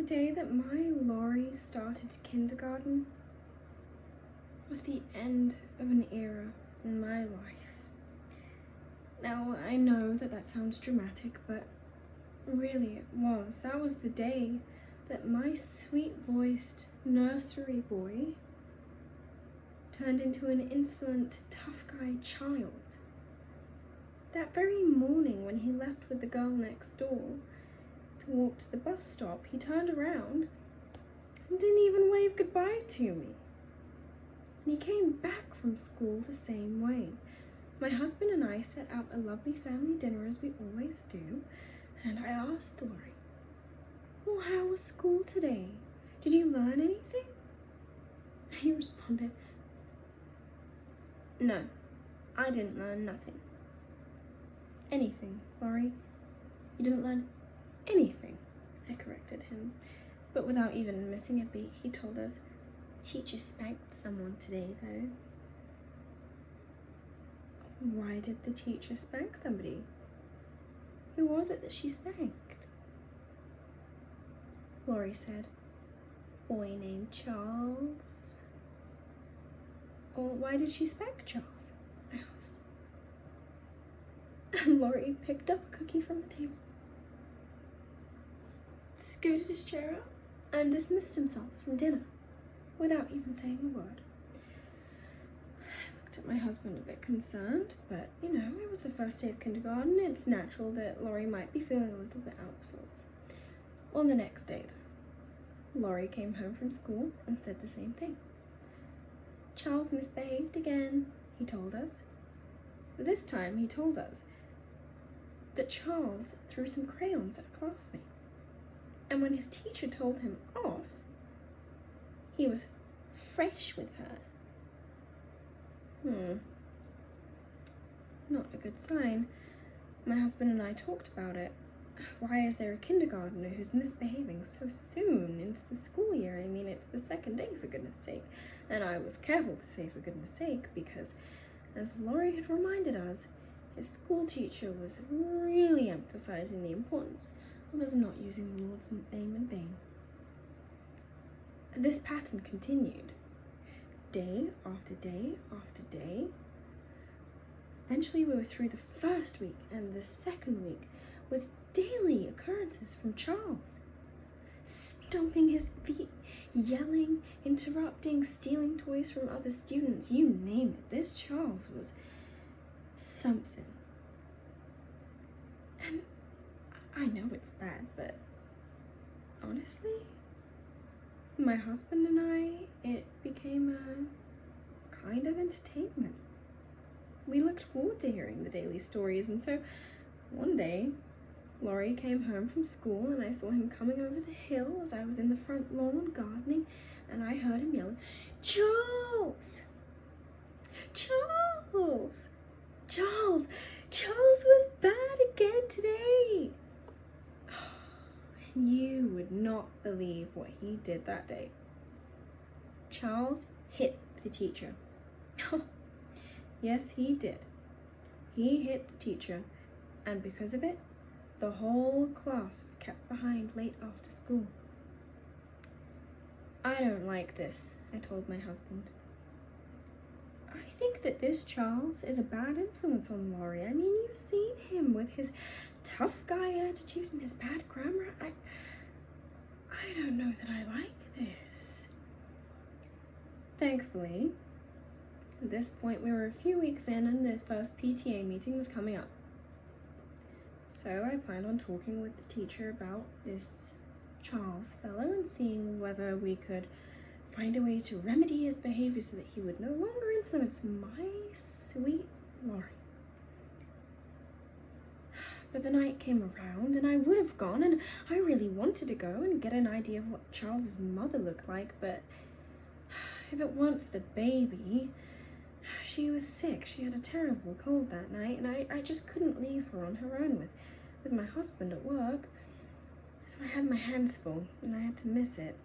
The day that my Laurie started kindergarten was the end of an era in my life. Now, I know that sounds dramatic, but really it was. That was the day that my sweet-voiced nursery boy turned into an insolent, tough guy child. That very morning when he left with the girl next door to walk to the bus stop, he turned around and didn't even wave goodbye to me. And he came back from school the same way. My husband and I set out a lovely family dinner as we always do, and I asked Laurie, "Well, how was school today? Did you learn anything?" He responded, "No, I didn't learn nothing." "Anything, Laurie? You didn't learn anything?" I corrected him, but without even missing a beat, he told us, "Teacher spanked someone today, though." Why did the teacher spank somebody? Who was it that she spanked? Laurie said, "Boy named Charles." "Or why did she spank Charles?" I asked. Laurie picked up a cookie from the table, scooted his chair up, and dismissed himself from dinner without even saying a word. I looked at my husband a bit concerned, but it was the first day of kindergarten. It's natural that Laurie might be feeling a little bit out of sorts. On the next day, though, Laurie came home from school and said the same thing. "Charles misbehaved again," he told us. But this time he told us that Charles threw some crayons at a classmate. And when his teacher told him off, he was fresh with her. Not a good sign. My husband and I talked about it. Why is there a kindergartner who's misbehaving so soon into the school year? I mean, it's the second day, for goodness sake. And I was careful to say for goodness sake because, as Laurie had reminded us, his school teacher was really emphasizing the importance of us not using the Lord's name in vain. This pattern continued, day after day after day. Eventually we were through the first week and the second week with daily occurrences from Charles. Stomping his feet, yelling, interrupting, stealing toys from other students, you name it. This Charles was something. And I know it's bad, but honestly, for my husband and I, it became a kind of entertainment. We looked forward to hearing the daily stories, and so one day, Laurie came home from school and I saw him coming over the hill as I was in the front lawn gardening, and I heard him yelling, "Charles! Charles! Charles! Charles was bad again today!" You would not believe what he did that day. Charles hit the teacher. Yes, he did. He hit the teacher, and because of it, the whole class was kept behind late after school. "I don't like this," I told my husband. "I think that this Charles is a bad influence on Laurie. I mean, you've seen him with his tough guy attitude and his bad grammar. I don't know that I like this." Thankfully, at this point we were a few weeks in and the first PTA meeting was coming up. So I planned on talking with the teacher about this Charles fellow and seeing whether we could find a way to remedy his behavior so that he would no longer influence my sweet Laurie. But the night came around and I would have gone, and I really wanted to go and get an idea of what Charles's mother looked like, but if it weren't for the baby, she was sick. She had a terrible cold that night, and I just couldn't leave her on her own with my husband at work. So I had my hands full and I had to miss it.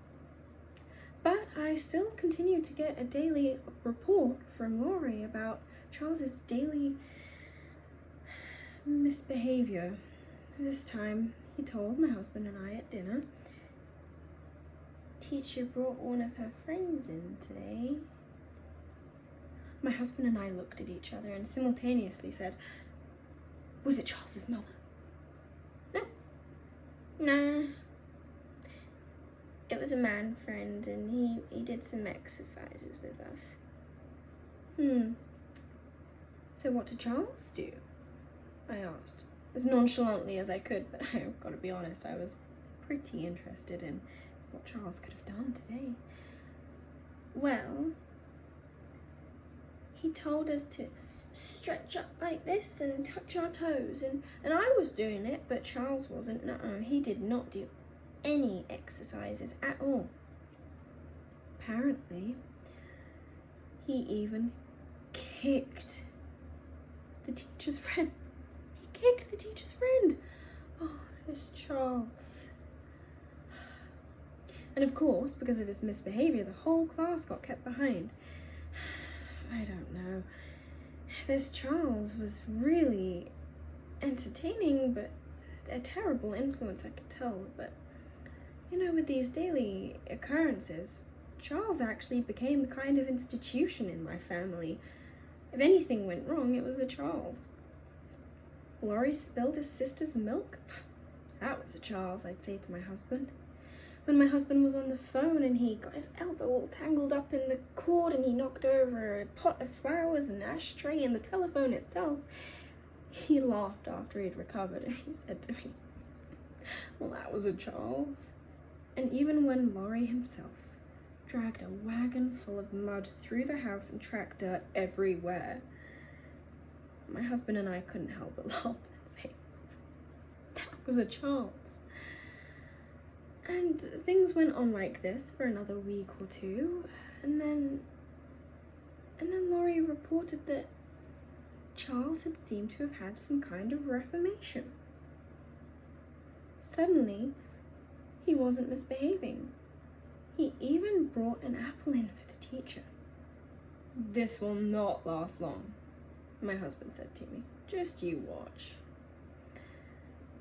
But I still continued to get a daily report from Laurie about Charles's daily misbehavior. This time, he told my husband and I at dinner teacher brought one of her friends in today. My husband and I looked at each other and simultaneously said, "Was it Charles's mother?" "No. Nah. It was a man friend and he did some exercises with us." So what did Charles do?" I asked, as nonchalantly as I could, but I've got to be honest, I was pretty interested in what Charles could have done today. "Well, he told us to stretch up like this and touch our toes, and I was doing it, but Charles wasn't. He did not do any exercises at all. Apparently, he even kicked the teacher's friend. He kicked the teacher's friend. Oh, this Charles." And of course, because of his misbehavior, the whole class got kept behind. I don't know. This Charles was really entertaining, but a terrible influence, I could tell. But, with these daily occurrences, Charles actually became a kind of institution in my family. If anything went wrong, it was a Charles. Laurie spilled his sister's milk? That was a Charles, I'd say to my husband. When my husband was on the phone and he got his elbow all tangled up in the cord and he knocked over a pot of flowers, an ashtray, and the telephone itself, he laughed after he'd recovered and he said to me, "Well, that was a Charles." And even when Laurie himself dragged a wagon full of mud through the house and tracked dirt everywhere, my husband and I couldn't help but laugh and say, "That was a Charles." And things went on like this for another week or two, and then Laurie reported that Charles had seemed to have had some kind of reformation. Suddenly, he wasn't misbehaving. He even brought an apple in for the teacher. "This will not last long," my husband said to me. "Just you watch."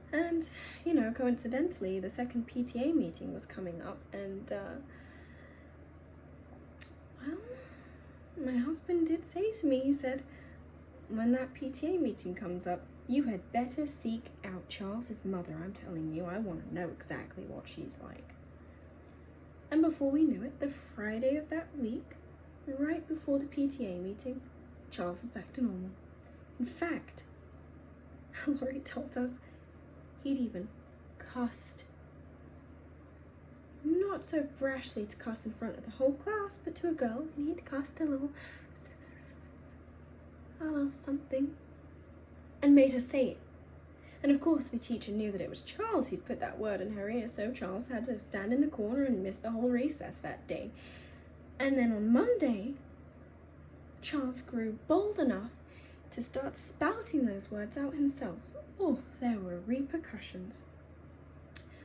And, coincidentally, the second PTA meeting was coming up, and, my husband did say to me, he said, "When that PTA meeting comes up, you had better seek out Charles's mother. I'm telling you, I want to know exactly what she's like." And before we knew it, the Friday of that week, right before the PTA meeting, Charles was back to normal. In fact, Laurie told us he'd even cussed. Not so brashly to cuss in front of the whole class, but to a girl, and he'd cussed a little something and made her say it. And of course the teacher knew that it was Charles who'd put that word in her ear, so Charles had to stand in the corner and miss the whole recess that day. And then on Monday, Charles grew bold enough to start spouting those words out himself. Oh, there were repercussions.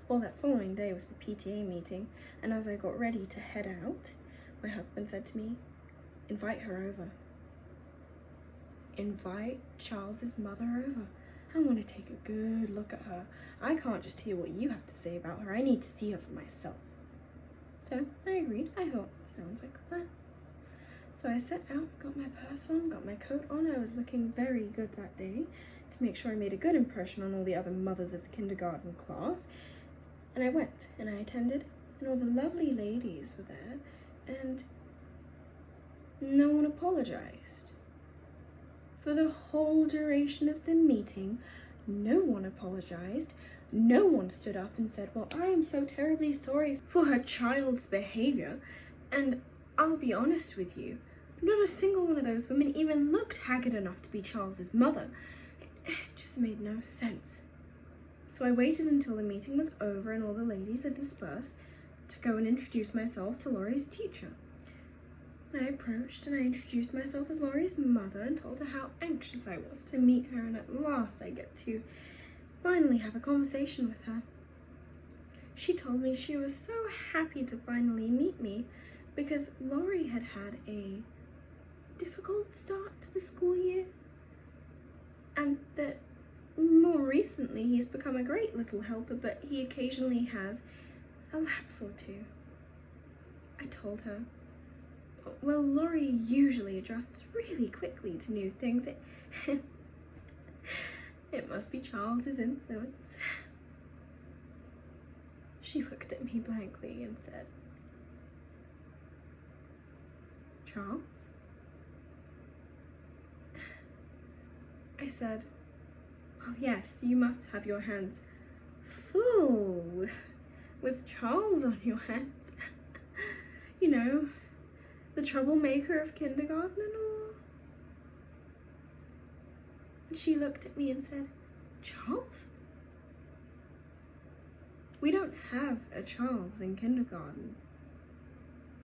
Well, that following day was the PTA meeting, and as I got ready to head out, my husband said to me, "Invite her over. Invite Charles's mother over. I want to take a good look at her. I can't just hear what you have to say about her. I need to see her for myself." So I agreed. I thought, sounds like a plan. So I set out, got my purse on, got my coat on. I was looking very good that day to make sure I made a good impression on all the other mothers of the kindergarten class. And I went, and I attended, and all the lovely ladies were there, and no one apologized. For the whole duration of the meeting, no one apologized. No one stood up and said, "Well, I am so terribly sorry for her child's behavior." And I'll be honest with you, not a single one of those women even looked haggard enough to be Charles's mother. It just made no sense. So I waited until the meeting was over and all the ladies had dispersed to go and introduce myself to Laurie's teacher. And I approached and I introduced myself as Laurie's mother and told her how anxious I was to meet her, and at last I get to finally have a conversation with her. She told me she was so happy to finally meet me because Laurie had had a difficult start to the school year, and that more recently he's become a great little helper, but he occasionally has a lapse or two. I told her. Well, Laurie usually adjusts really quickly to new things. It must be Charles's influence. She looked at me blankly and said, Charles? I said, well, yes, you must have your hands full with Charles on your hands. You know, the troublemaker of kindergarten and all. And she looked at me and said, Charles? We don't have a Charles in kindergarten.